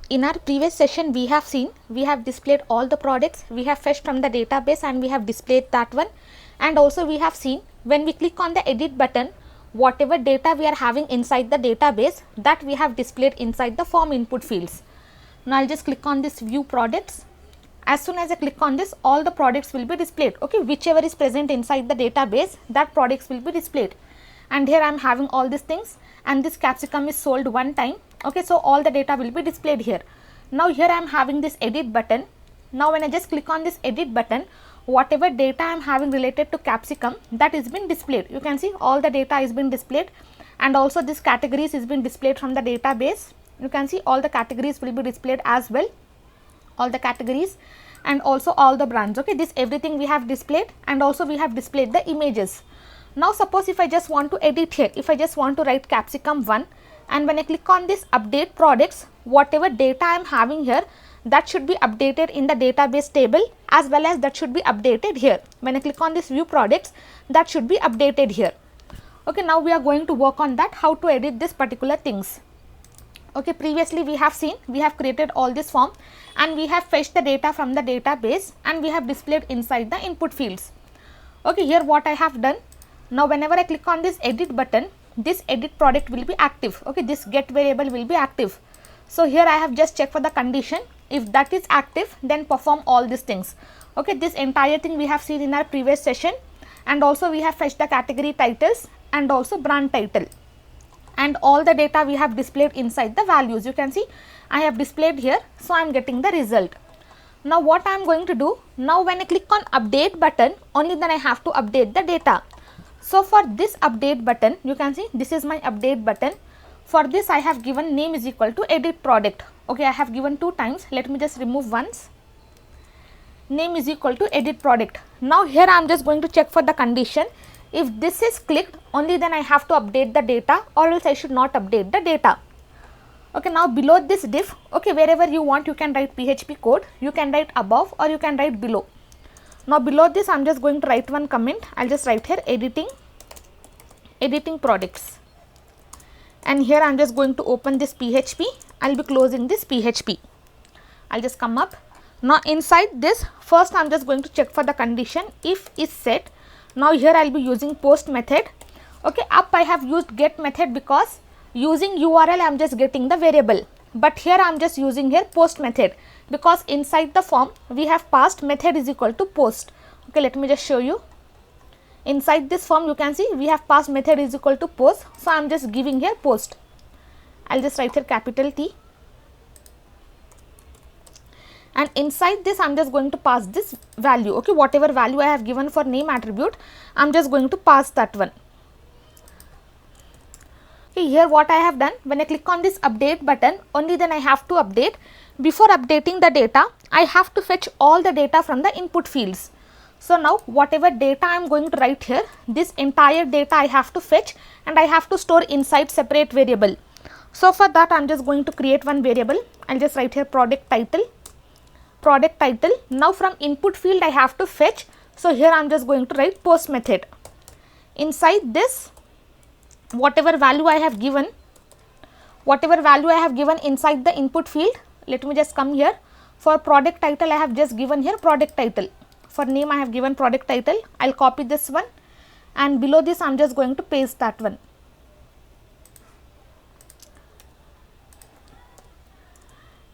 in our previous session we have seen, we have displayed all the products, we have fetched from the database and we have displayed that one, and also we have seen when we click on the edit button, whatever data we are having inside the database, that we have displayed inside the form input fields. Now I will just click on this view products. As soon as I click on this, all the products will be displayed. Okay, whichever is present inside the database, that products will be displayed. And here I am having all these things, and this capsicum is sold one time. Okay, so all the data will be displayed here. Now here I am having this edit button. Now when I just click on this edit button, whatever data I am having related to capsicum, that is been displayed. You can see all the data is been displayed, and also this categories is been displayed from the database. You can see all the categories will be displayed as well, all the categories, and also all the brands. Okay, this everything we have displayed, and also we have displayed the images. Now suppose if I just want to edit here, if I just want to write capsicum 1, and when I click on this update products, whatever data I am having here, that should be updated in the database table, as well as that should be updated here. When I click on this view products, that should be updated here. Okay, now we are going to work on that, how to edit this particular things. Okay, previously we have seen, we have created all this form and we have fetched the data from the database and we have displayed inside the input fields. Okay, here what I have done, now whenever I click on this edit button, this edit product will be active. Okay, this get variable will be active. So here I have just checked for the condition. If that is active, then perform all these things. Okay, this entire thing we have seen in our previous session, and also we have fetched the category titles and also brand title, and all the data we have displayed inside the values. You can see I have displayed here, so I am getting the result. Now what I am going to do, now when I click on update button, only then I have to update the data. So for this update button, you can see this is my update button. For this I have given name is equal to edit product. Okay, I have given 2 times. Let me just remove once. Name is equal to edit product. Now here I am just going to check for the condition. If this is clicked, only then I have to update the data, or else I should not update the data. Okay, now below this div, okay, wherever you want you can write PHP code, you can write above or you can write below. Now below this I am just going to write one comment. I will just write here editing products, and here I am just going to open this PHP. I will be closing this PHP. I will just come up. Now inside this, first I am just going to check for the condition. If is set, now here I will be using post method. Okay, up I have used get method because using URL I am just getting the variable, but here I am just using here post method because inside the form we have passed method is equal to post. Okay, let me just show you. Inside this form you can see we have passed method is equal to post, so I am just giving here post. I will just write here capital T, and inside this I am just going to pass this value. Okay, whatever value I have given for name attribute, I am just going to pass that one. Okay, here what I have done, when I click on this update button, only then I have to update. Before updating the data, I have to fetch all the data from the input fields. So now whatever data I am going to write here, this entire data I have to fetch and I have to store inside separate variable. So for that I am just going to create one variable. I will just write here product title. Now from input field I have to fetch, so here I am just going to write post method. Inside this, whatever value I have given inside the input field, let me just come here. For product title I have just given here product title. For name I have given product title. I will copy this one, and below this I am just going to paste that one.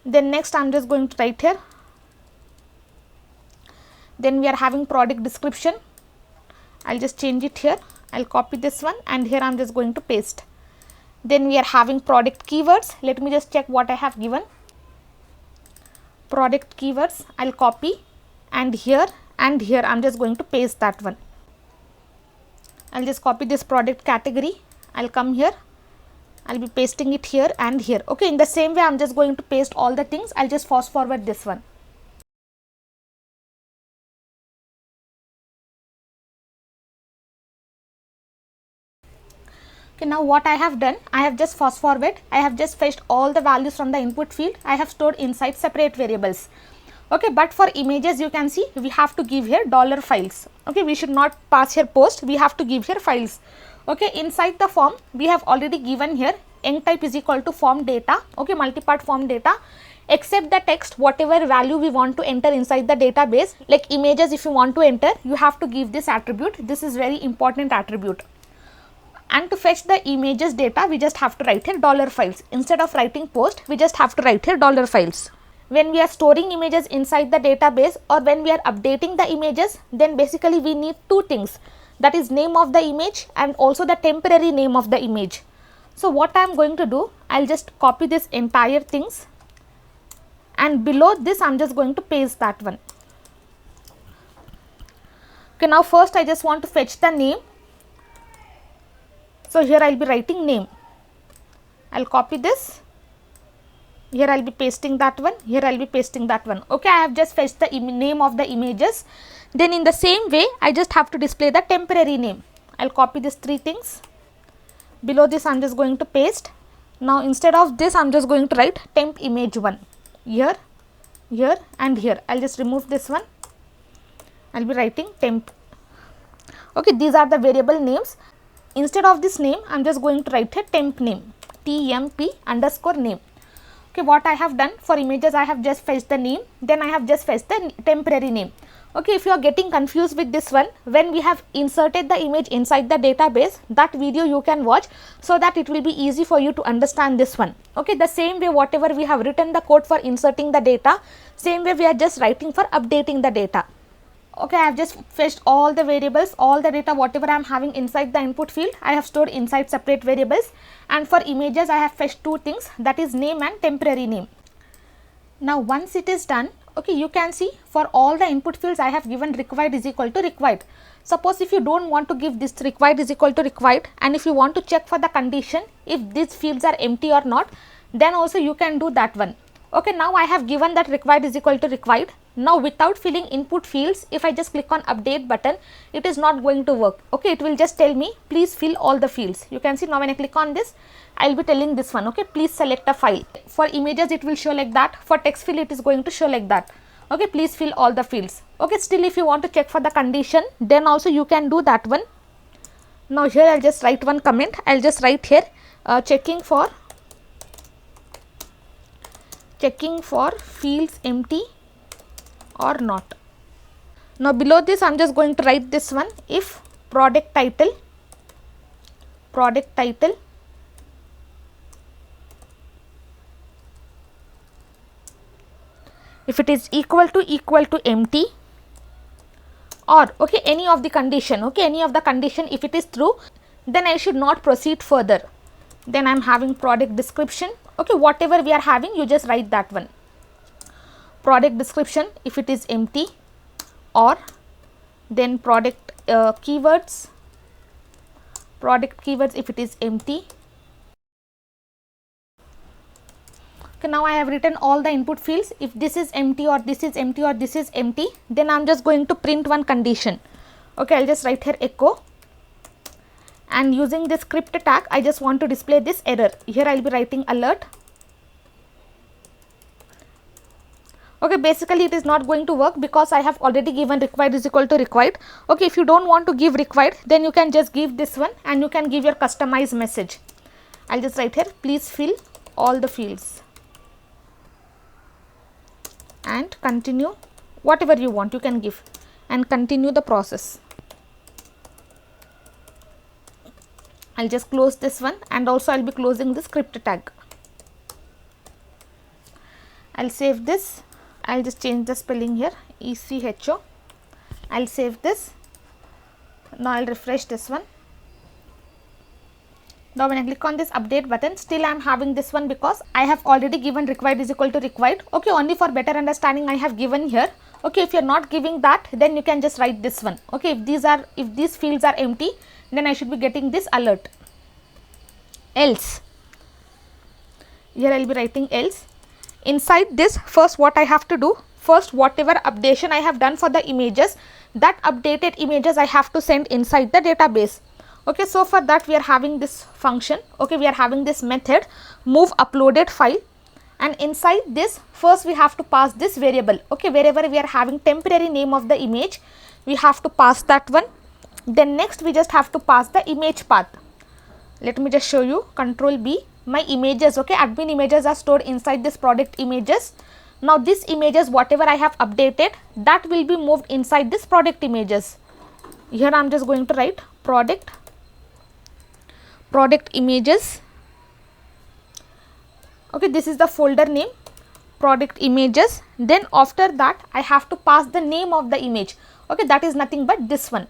Then next I am just going to write here. Then we are having product description. I will just change it here. I will copy this one, and here I am just going to paste. Then we are having product keywords. Let me just check what I have given. Product keywords I will copy, and here I am just going to paste that one. I will just copy this product category. I will come here. I will be pasting it here and here. Okay, in the same way I am just going to paste all the things. I will just fast forward this one. Okay, now what I have done, I have just fast forward. I have just fetched all the values from the input field. I have stored inside separate variables. Okay, but for images you can see we have to give here $files. Okay, we should not pass here post, we have to give here files. Okay, inside the form we have already given here eng type is equal to form data. Okay, multi-part form data. except the text, whatever value we want to enter inside the database, like images if you want to enter, you have to give this attribute. This is very important attribute. And to fetch the images data, we just have to write here $files. Instead of writing post, we just have to write here $files. When we are storing images inside the database or when we are updating the images, then basically we need two things, that is name of the image and also the temporary name of the image. So what I am going to do, I will just copy this entire things, and below this I am just going to paste that one. Okay, now first I just want to fetch the name. So here I will be writing name. I will copy this. Here I will be pasting that one. Here I will be pasting that one. Okay, I have just fetched the name of the images. Then in the same way, I just have to display the temporary name. I will copy these three things. Below this I am just going to paste. Now instead of this I am just going to write temp image 1. Here, here and here. I will just remove this one. I will be writing temp. Okay, these are the variable names. Instead of this name, I am just going to write a temp name, temp_name. Okay, what I have done for images, I have just fetched the name, then I have just fetched the temporary name. Okay, if you are getting confused with this one, when we have inserted the image inside the database, that video you can watch so that it will be easy for you to understand this one. Okay, the same way whatever we have written the code for inserting the data, same way we are just writing for updating the data. Okay, I have just fetched all the variables, all the data whatever I am having inside the input field, I have stored inside separate variables, and for images I have fetched two things, that is name and temporary name. Now once it is done, okay, you can see for all the input fields I have given required is equal to required. Suppose if you don't want to give this required is equal to required, and if you want to check for the condition if these fields are empty or not, then also you can do that one. Okay, now I have given that required is equal to required. Now without filling input fields, if I just click on update button, it is not going to work. Okay, it will just tell me please fill all the fields. You can see now when I click on this, I will be telling this one, okay, please select a file. For images it will show like that, for text field it is going to show like that. Okay, please fill all the fields. Okay, still if you want to check for the condition, then also you can do that one. Now here I will just write one comment. I will just write here checking for fields empty or not. Now below this I am just going to write this one, if product title if it is equal to empty, or okay any of the condition, okay any of the condition if it is true, then I should not proceed further. Then I am having product description, okay whatever we are having you just write that one. Product description if it is empty, or then product keywords if it is empty. Okay, now I have written all the input fields. If this is empty or this is empty or this is empty, then I am just going to print one condition. Okay, I will just write here echo, and using this script tag I just want to display this error. Here I will be writing alert. Okay, basically it is not going to work because I have already given required is equal to required. Okay, if you don't want to give required, then you can just give this one and you can give your customized message. I will just write here please fill all the fields and continue, whatever you want you can give, and continue the process. I will just close this one, and also I will be closing the script tag. I will save this. I will just change the spelling here, ECHO. I will save this. Now I will refresh this one. Now when I click on this update button, still I am having this one because I have already given required is equal to required. Okay, only for better understanding I have given here. Okay, if you are not giving that, then you can just write this one. Okay, if these fields are empty, then I should be getting this alert. Else, here I will be writing else. Inside this, first what I have to do, first whatever updation I have done for the images, that updated images I have to send inside the database. Okay, so for that we are having this function. Okay, we are having this method move uploaded file, and inside this first we have to pass this variable. Okay, wherever we are having temporary name of the image, we have to pass that one. Then next we just have to pass the image path. Let me just show you, Control B. my images, okay, admin images are stored inside this product images. Now this images whatever I have updated, that will be moved inside this product images. Here I am just going to write product images. Okay, this is the folder name, product images. Then after that I have to pass the name of the image. Okay, that is nothing but this one.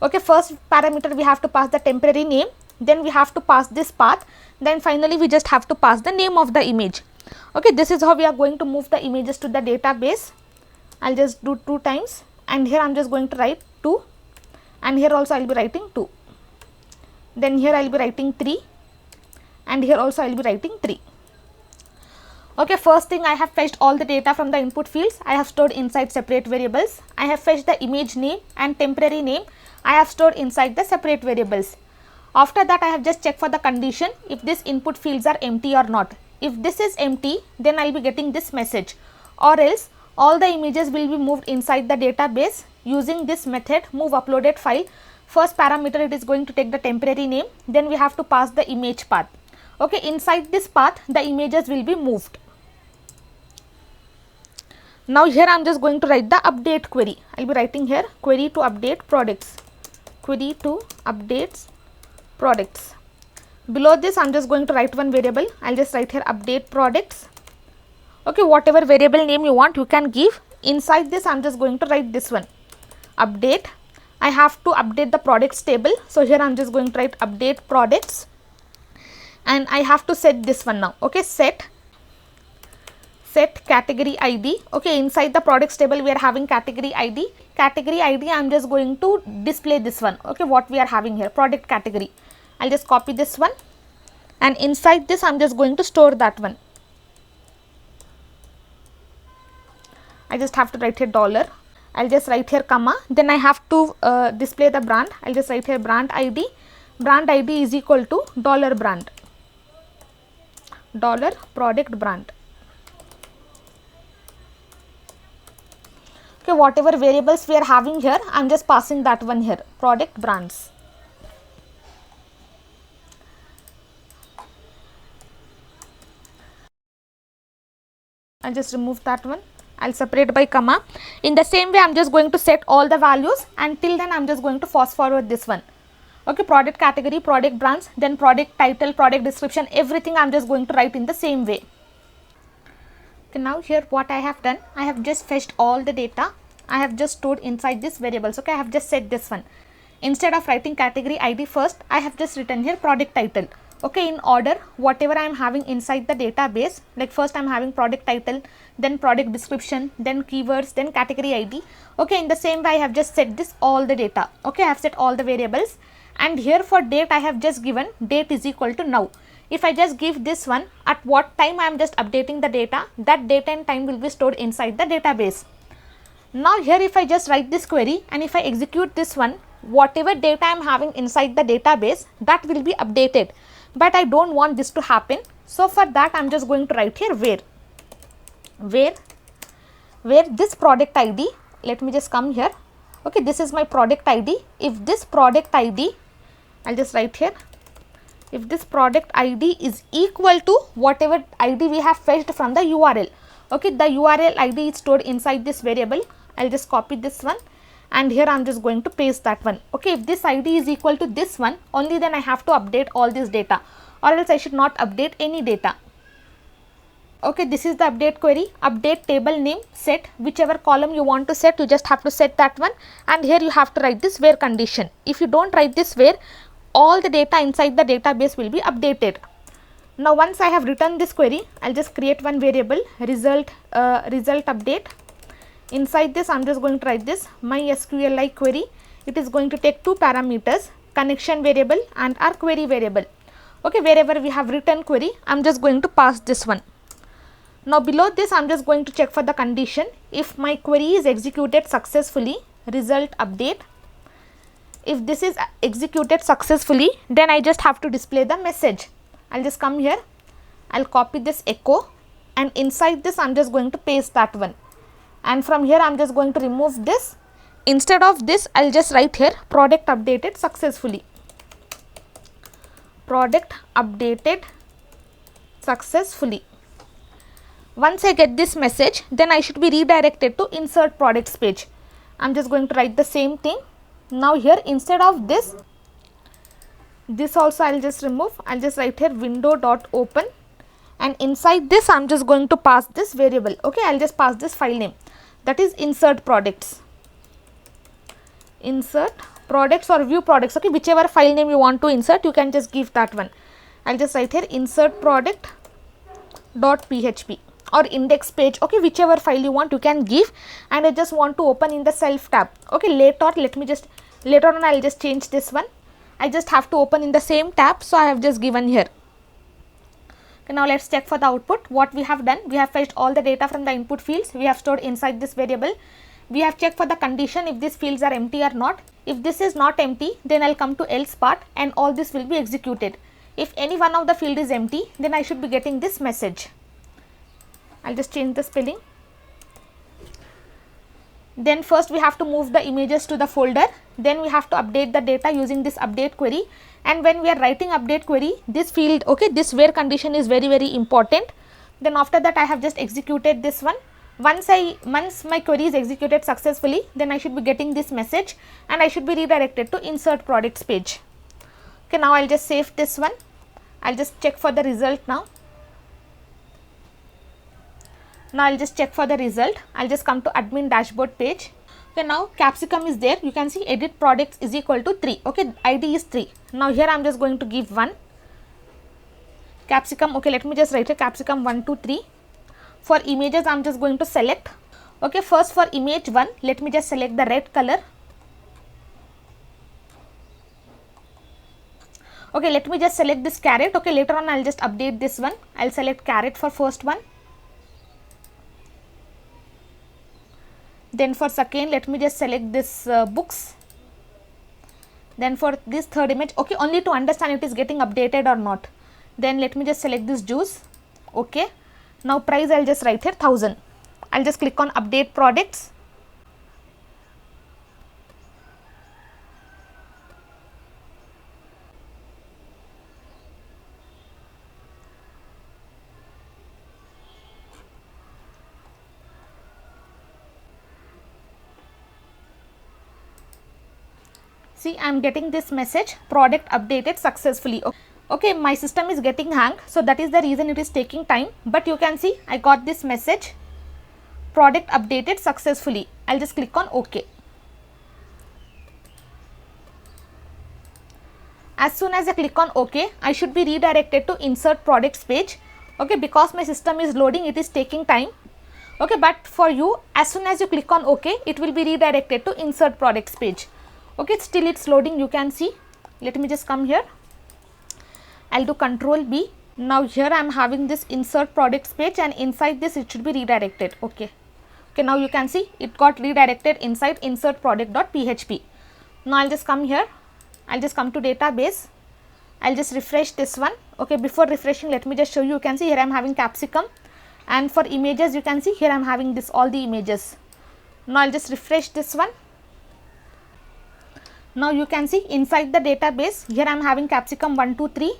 Okay, first parameter we have to pass the temporary name, then we have to pass this path, then finally we just have to pass the name of the image. Okay, this is how we are going to move the images to the database. I'll just do 2 times, and here I'm just going to write 2, and here also I'll be writing 2. Then here I'll be writing 3, and here also I'll be writing 3. Okay, first thing, I have fetched all the data from the input fields. I have stored inside separate variables. I have fetched the image name and temporary name. I have stored inside the separate variables. After that, I have just checked for the condition if this input fields are empty or not. If this is empty, then I will be getting this message, or else all the images will be moved inside the database using this method move uploaded file. First parameter, it is going to take the temporary name, then we have to pass the image path. Okay, inside this path the images will be moved. Now here I am just going to write the update query. I will be writing here query to update products. Query to updates products. Below this I am just going to write one variable. I will just write here update products. Okay, whatever variable name you want you can give. Inside this I am just going to write this one update. I have to update the products table. So here I am just going to write update products, and I have to set this one now. Okay, set category ID. Okay, inside the products table we are having category ID. Category ID I am just going to display this one. Okay, what we are having here, product category. I'll just copy this one, and inside this I am just going to store that one. I just have to write here dollar. I'll just write here comma, then I have to display the brand. I'll just write here brand ID. Brand ID is equal to dollar brand, dollar product brand. Okay, whatever variables we are having here, I am just passing that one here, product brands. I'll just remove that one. I'll separate by comma. In the same way I am just going to set all the values, and till then I am just going to fast forward this one. Okay, product category, product brands, then product title, product description, everything I am just going to write in the same way. Okay, now here what I have done, I have just fetched all the data. I have just stored inside this variables. Okay, I have just set this one. Instead of writing category ID first, I have just written here product title. Okay, in order whatever I am having inside the database, like first I am having product title, then product description, then keywords, then category ID. Okay, in the same way I have just set this all the data. Okay, I have set all the variables, and here for date I have just given date is equal to now. If I just give this one, at what time I am just updating the data, that date and time will be stored inside the database. Now here if I just write this query, and if I execute this one, whatever data I am having inside the database, that will be updated. But I don't want this to happen. So for that I am just going to write here where this product ID, let me just come here. Okay, this is my product ID. If this product ID, I'll just write here, if this product ID is equal to whatever ID we have fetched from the URL. Okay, the URL ID is stored inside this variable. I'll just copy this one, and here I'm just going to paste that one. Okay, if this ID is equal to this one, only then I have to update all this data, or else I should not update any data. Okay, this is the update query. Update table name, set whichever column you want to set, you just have to set that one, and here you have to write this where condition. If you don't write this where, all the data inside the database will be updated. Now once I have written this query, I'll just create one variable result update. Inside this I'm just going to write this MySQL query. It is going to take 2 parameters, connection variable and our query variable. Okay, wherever we have written query, I'm just going to pass this one. Now below this I'm just going to check for the condition. If my query is executed successfully, result update. If this is executed successfully, then I just have to display the message. I'll just come here, I'll copy this echo, and inside this I'm just going to paste that one, and from here I'm just going to remove this. Instead of this I'll just write here product updated successfully. Product updated successfully. Once I get this message, then I should be redirected to insert products page. I am just going to write the same thing. Now here, instead of this also I will just remove. I will just write here window.open, and inside this I am just going to pass this variable. Okay, I will just pass this file name, that is insert products. Insert products or view products. Okay, whichever file name you want to insert, you can just give that one. I will just write here insert product dot php or index page. Okay, whichever file you want, you can give, and I just want to open in the self tab. Okay, later on I will just change this one. I just have to open in the same tab, so I have just given here. Okay, now let's check for the output. What we have done, we have fetched all the data from the input fields, we have stored inside this variable. We have checked for the condition if these fields are empty or not. If this is not empty, then I will come to else part and all this will be executed. If any one of the field is empty, then I should be getting this message. I will just change the spelling. Then first we have to move the images to the folder. Then we have to update the data using this update query. And when we are writing update query, this field, okay, this where condition is very important. Then after that I have just executed this one. Once my query is executed successfully, then I should be getting this message and I should be redirected to insert products page. Okay, now I will just save this one. I will just check for the result now. Now I will just check for the result. I will just come to admin dashboard page. Okay, now capsicum is there. You can see edit products is equal to 3. Okay, ID is 3. Now here I am just going to give 1. Capsicum, okay, let me just write a capsicum 1, 2, 3. For images I am just going to select. Okay, first for image 1, let me just select the red color. Okay, let me just select this carrot. Okay, later on I will just update this one. I will select carrot for first one. Then for second, let me just select this books. Then for this third image, okay, only to understand it is getting updated or not. Then let me just select this juice. Okay, now price I will just write here 1000. I will just click on update products. See, I am getting this message, product updated successfully. Okay, my system is getting hanged, so that is the reason it is taking time. But you can see I got this message, product updated successfully. I will just click on OK. As soon as I click on OK, I should be redirected to insert products page. Okay, because my system is loading, it is taking time. Okay, but for you, as soon as you click on OK, it will be redirected to insert products page. Okay, still it's loading, you can see. Let me just come here. I'll do Control B. Now here I am having this insert products page, and inside this it should be redirected. Okay. Okay, now you can see it got redirected inside insert product.php. Now I'll just come here. I'll just come to database. I'll just refresh this one. Okay, before refreshing, let me just show you. You can see here I am having capsicum, and for images you can see here I am having this all the images. Now I'll just refresh this one. Now you can see inside the database here I am having capsicum 1, 2, 3,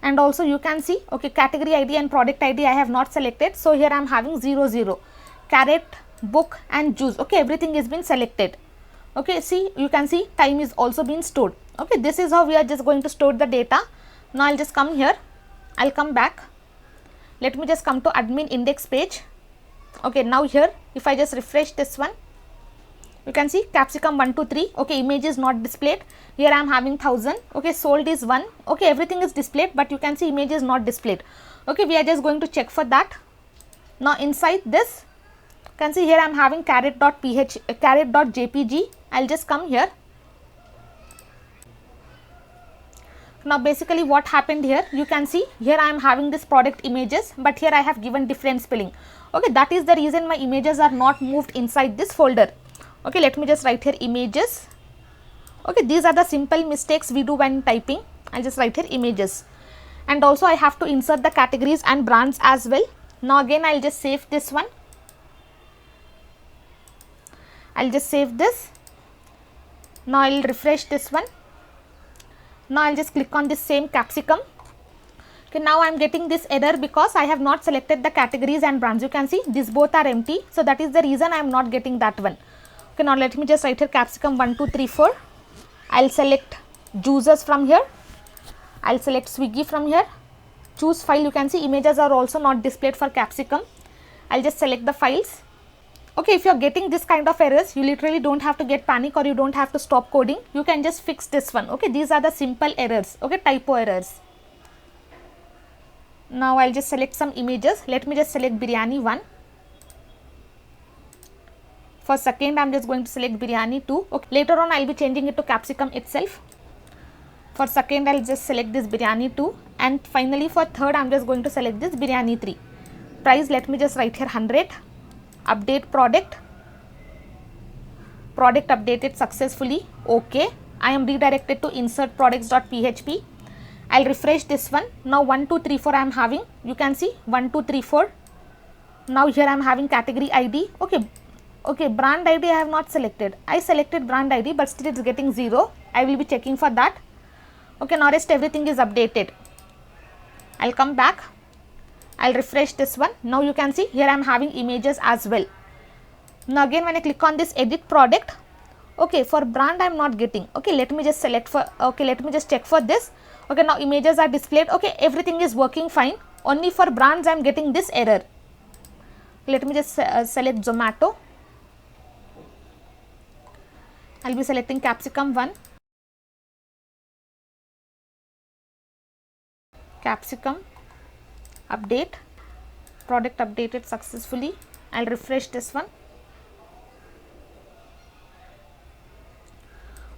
and also you can see, okay, category ID and product ID I have not selected, so here I am having 0, 0, carrot, book and juice. Okay, everything is been selected. Okay, see, you can see time is also been stored. Okay, this is how we are just going to store the data. Now I'll just come here. I'll come back. Let me just come to admin index page. Okay, now here if I just refresh this one, you can see capsicum 1, 2, 3. Okay, image is not displayed. Here I am having 1000. Okay, sold is 1. Okay, everything is displayed, but you can see image is not displayed. Okay, we are just going to check for that. Now inside this, you can see here I am having carrot.jpg. I'll just come here. Now basically what happened here, you can see here I am having this product images, but here I have given different spelling. Okay, that is the reason my images are not moved inside this folder. Okay, let me just write here images. Okay, these are the simple mistakes we do when typing. I'll just write here images. And also I have to insert the categories and brands as well. Now again I'll just save this one. I'll just save this. Now I'll refresh this one. Now I'll just click on this same capsicum. Okay, now I am getting this error because I have not selected the categories and brands. You can see these both are empty. So, that is the reason I am not getting that one. Okay, now let me just write here capsicum 1, 2, 3, 4. I will select juices from here. I will select Swiggy from here. Choose file. You can see images are also not displayed for capsicum. I will just select the files. Okay, if you are getting this kind of errors, you literally don't have to get panic or you don't have to stop coding. You can just fix this one. Okay, these are the simple errors. Okay, typo errors. Now I will just select some images. Let me just select biryani 1. For second, I am just going to select biryani 2. Okay, later on I will be changing it to capsicum itself. For second, I will just select this biryani 2, and finally for third, I am just going to select this biryani 3. Price, let me just write here 100. Update product. Product updated successfully. Okay. I am redirected to insert products.php. I will refresh this one. Now 1, 2, 3, 4 I am having. You can see 1, 2, 3, 4. Now here I am having category ID. Okay, brand ID I have not selected. I selected brand ID, but still it is getting 0. I will be checking for that. Okay, now rest everything is updated. I will come back. I will refresh this one. Now you can see here I am having images as well. Now again when I click on this edit product, okay, for brand I am not getting. Okay, let me just select for, okay, let me just check for this. Okay, now images are displayed. Okay, everything is working fine. Only for brands I am getting this error. Let me just select Zomato. I will be selecting capsicum 1. Capsicum update, product updated successfully. I will refresh this one.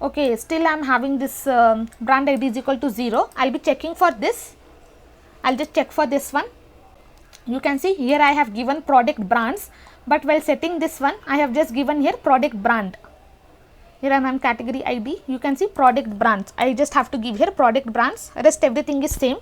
Okay, still I am having this brand ID is equal to 0. I will be checking for this. I will just check for this one. You can see here I have given product brands, but while setting this one, I have just given here product brand. Here I am having category ID. You can see product brands. I just have to give here product brands. Rest everything is same.